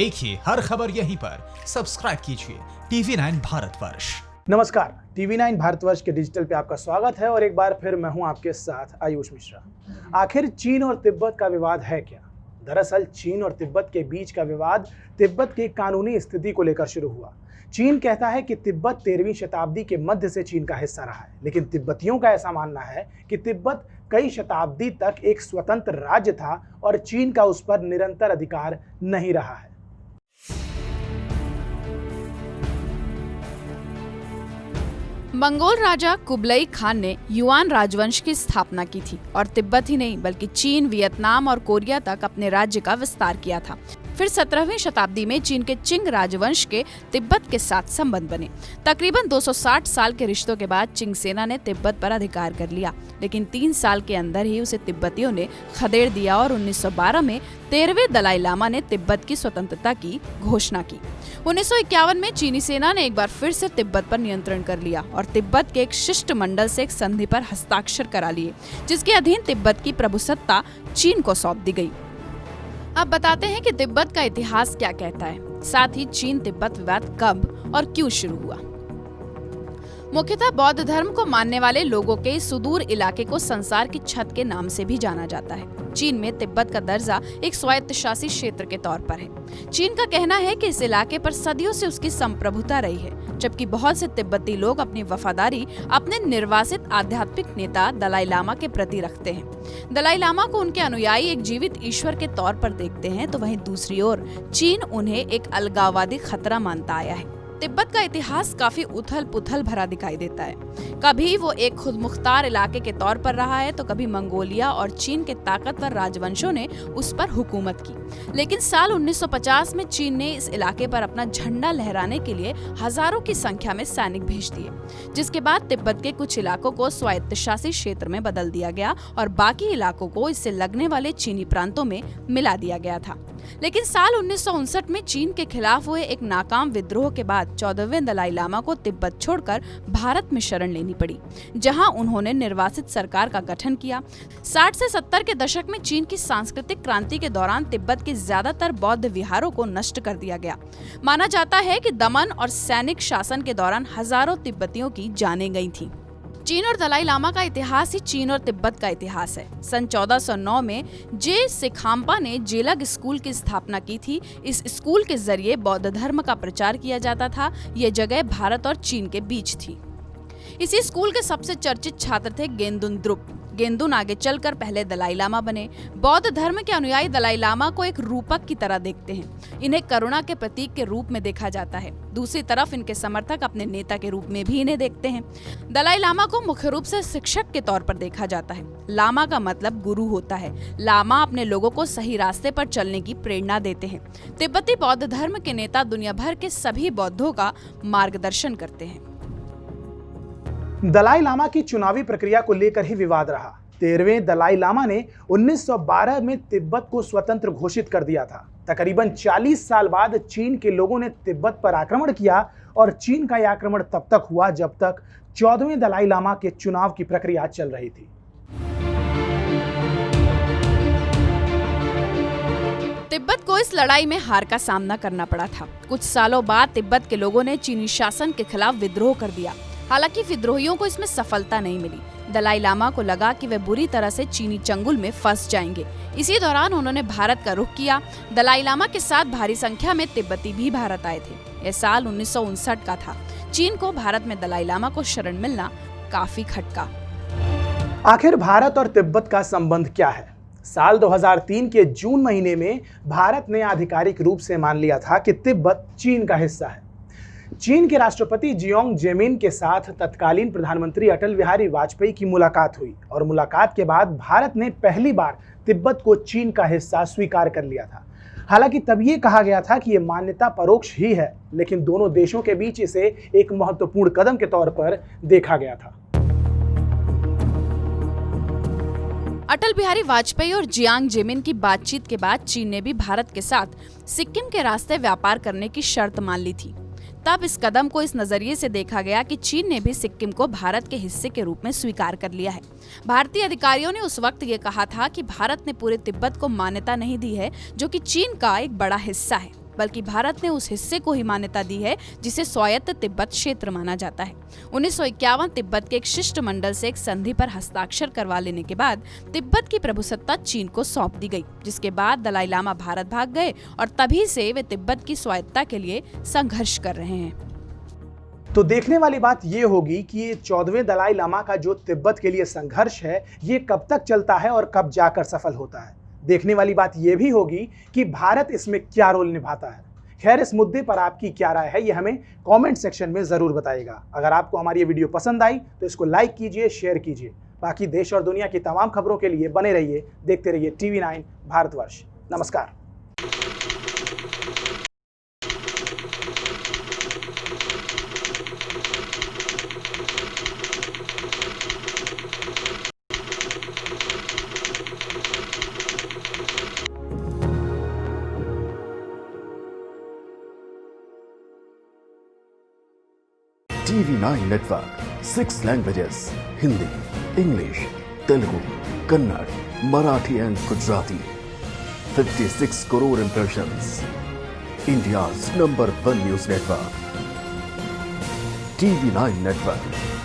देखिए हर खबर यहीं पर। सब्सक्राइब कीजिए TV9 भारतवर्ष। नमस्कार, TV9 भारतवर्ष के डिजिटल पे आपका स्वागत है और एक बार फिर मैं हूं आपके साथ आयुष मिश्रा। आखिर चीन और तिब्बत का विवाद है क्या? दरअसल चीन और तिब्बत के बीच का विवाद तिब्बत की कानूनी स्थिति को लेकर शुरू हुआ। चीन कहता है कि तिब्बत 13वीं शताब्दी के मध्य से चीन का हिस्सा रहा है, लेकिन तिब्बतियों का ऐसा मानना है कि तिब्बत कई शताब्दी तक एक स्वतंत्र राज्य था और चीन का उस पर निरंतर अधिकार नहीं रहा है। मंगोल राजा कुबलई खान ने युआन राजवंश की स्थापना की थी और तिब्बत ही नहीं बल्कि चीन, वियतनाम और कोरिया तक अपने राज्य का विस्तार किया था। फिर 17वीं शताब्दी में चीन के चिंग राजवंश के तिब्बत के साथ संबंध बने। तकरीबन 260 साल के रिश्तों के बाद चिंग सेना ने तिब्बत पर अधिकार कर लिया, लेकिन 3 साल के अंदर ही उसे तिब्बतियों ने खदेड़ दिया और 1912 में 13वें दलाई लामा ने तिब्बत की स्वतंत्रता की घोषणा की। 1951 में चीनी सेना ने एक बार फिर से तिब्बत पर नियंत्रण कर लिया और तिब्बत के एक शिष्टमंडल से एक संधि पर हस्ताक्षर करा लिए, जिसके अधीन तिब्बत की प्रभुसत्ता चीन को सौंप दी गई। अब बताते हैं कि तिब्बत का इतिहास क्या कहता है, साथ ही चीन तिब्बत विवाद कब और क्यों शुरू हुआ। मुख्यतः बौद्ध धर्म को मानने वाले लोगों के इस सुदूर इलाके को संसार की छत के नाम से भी जाना जाता है। चीन में तिब्बत का दर्जा एक स्वायत्तशासी क्षेत्र के तौर पर है। चीन का कहना है कि इस इलाके पर सदियों से उसकी संप्रभुता रही है, जबकि बहुत से तिब्बती लोग अपनी वफादारी अपने निर्वासित आध्यात्मिक नेता दलाई लामा के प्रति रखते हैं। दलाई लामा को उनके अनुयायी एक जीवित ईश्वर के तौर पर देखते हैं, तो वहीं दूसरी ओर चीन उन्हें एक अलगाववादी खतरा मानता आया है। तिब्बत का इतिहास काफी उथल पुथल भरा दिखाई देता है। कभी वो एक खुद मुख्तार इलाके के तौर पर रहा है, तो कभी मंगोलिया और चीन के ताकतवर राजवंशों ने उस पर हुकूमत की। लेकिन साल 1950 में चीन ने इस इलाके पर अपना झंडा लहराने के लिए हजारों की संख्या में सैनिक भेज दिए, जिसके बाद तिब्बत के कुछ इलाकों को स्वायत्तशासी क्षेत्र में बदल दिया गया और बाकी इलाकों को इससे लगने वाले चीनी प्रांतों में मिला दिया गया था। लेकिन साल 1959 में चीन के खिलाफ हुए एक नाकाम विद्रोह के बाद 14वें दलाई लामा को तिब्बत छोड़कर भारत में शरण लेनी पड़ी, जहां उन्होंने निर्वासित सरकार का गठन किया। 60 से 70 के दशक में चीन की सांस्कृतिक क्रांति के दौरान तिब्बत के ज्यादातर बौद्ध विहारों को नष्ट कर दिया गया। माना जाता है कि दमन और सैनिक शासन के दौरान हजारों तिब्बतियों की जानें गई थीं। चीन और दलाई लामा का इतिहास ही चीन और तिब्बत का इतिहास है। सन 1409 में जे सिखाम्पा ने जेलग स्कूल की स्थापना की थी। इस स्कूल के जरिए बौद्ध धर्म का प्रचार किया जाता था। ये जगह भारत और चीन के बीच थी। इसी स्कूल के सबसे चर्चित छात्र थे गेंदुन द्रुप। गेंदुन आगे चलकर पहले दलाई लामा बने। बौद्ध धर्म के अनुयायी दलाई लामा को एक रूपक की तरह देखते हैं। इन्हें करुणा के प्रतीक के रूप में देखा जाता है। दूसरी तरफ इनके समर्थक अपने नेता के रूप में भी इन्हें देखते हैं। दलाई लामा को मुख्य रूप से शिक्षक के तौर पर देखा जाता है। लामा का मतलब गुरु होता है। लामा अपने लोगों को सही रास्ते पर चलने की प्रेरणा देते हैं। तिब्बती बौद्ध धर्म के नेता दुनिया भर के सभी बौद्धों का मार्गदर्शन करते हैं। दलाई लामा की चुनावी प्रक्रिया को लेकर ही विवाद रहा। 13वें दलाई लामा ने 1912 में तिब्बत को स्वतंत्र घोषित कर दिया था। तकरीबन 40 साल बाद चीन के लोगों ने तिब्बत पर आक्रमण किया और चीन का यह आक्रमण तब तक हुआ जब तक 14वें दलाई लामा के चुनाव की प्रक्रिया चल रही थी। तिब्बत को इस लड़ाई में हार का सामना करना पड़ा था। कुछ सालों बाद तिब्बत के लोगों ने चीनी शासन के खिलाफ विद्रोह कर दिया। हालांकि विद्रोहियों को इसमें सफलता नहीं मिली। दलाई लामा को लगा कि वे बुरी तरह से चीनी चंगुल में फंस जाएंगे। इसी दौरान उन्होंने भारत का रुख किया। दलाई लामा के साथ भारी संख्या में तिब्बती भी भारत आए थे। यह साल 1959 का था। चीन को भारत में दलाई लामा को शरण मिलना काफी खटका। आखिर भारत और तिब्बत का संबंध क्या है? साल 2003 के जून महीने में भारत ने आधिकारिक रूप से मान लिया था कि तिब्बत चीन का हिस्सा है। चीन के राष्ट्रपति जियांग जेमिन के साथ तत्कालीन प्रधानमंत्री अटल बिहारी वाजपेयी की मुलाकात हुई और मुलाकात के बाद भारत ने पहली बार तिब्बत को चीन का हिस्सा स्वीकार कर लिया था। हालांकि तब ये कहा गया था कि ये मान्यता परोक्ष ही है, लेकिन दोनों देशों के बीच इसे एक महत्वपूर्ण कदम के तौर पर देखा गया था। अटल बिहारी वाजपेयी और जियांग जेमिन की बातचीत के बाद चीन ने भी भारत के साथ सिक्किम के रास्ते व्यापार करने की शर्त मान ली थी। तब इस कदम को इस नजरिए से देखा गया कि चीन ने भी सिक्किम को भारत के हिस्से के रूप में स्वीकार कर लिया है। भारतीय अधिकारियों ने उस वक्त ये कहा था कि भारत ने पूरे तिब्बत को मान्यता नहीं दी है, जो कि चीन का एक बड़ा हिस्सा है। बल्कि भारत ने उस हिस्से को ही मान्यता दी है जिसे स्वायत्त तिब्बत क्षेत्र माना जाता है। 1951 तिब्बत के एक शिष्टमंडल से एक संधि पर हस्ताक्षर करवा लेने के बाद तिब्बत की प्रभुसत्ता चीन को सौंप दी गई, जिसके बाद दलाई लामा भारत भाग गए और तभी से वे तिब्बत की स्वायत्तता के लिए संघर्ष कर रहे हैं। तो देखने वाली बात ये होगी कि ये 14वें दलाई लामा का जो तिब्बत के लिए संघर्ष है ये कब तक चलता है और कब जाकर सफल होता है। देखने वाली बात ये भी होगी कि भारत इसमें क्या रोल निभाता है। खैर, इस मुद्दे पर आपकी क्या राय है ये हमें कमेंट सेक्शन में जरूर बताइएगा। अगर आपको हमारी ये वीडियो पसंद आई तो इसको लाइक कीजिए, शेयर कीजिए। बाकी देश और दुनिया की तमाम खबरों के लिए बने रहिए, देखते रहिए TV9 भारतवर्ष। नमस्कार। TV9 Network, 6 languages, Hindi, English, Telugu, Kannada, Marathi and Gujarati. 56 crore impressions. India's #1 news network. TV9 Network.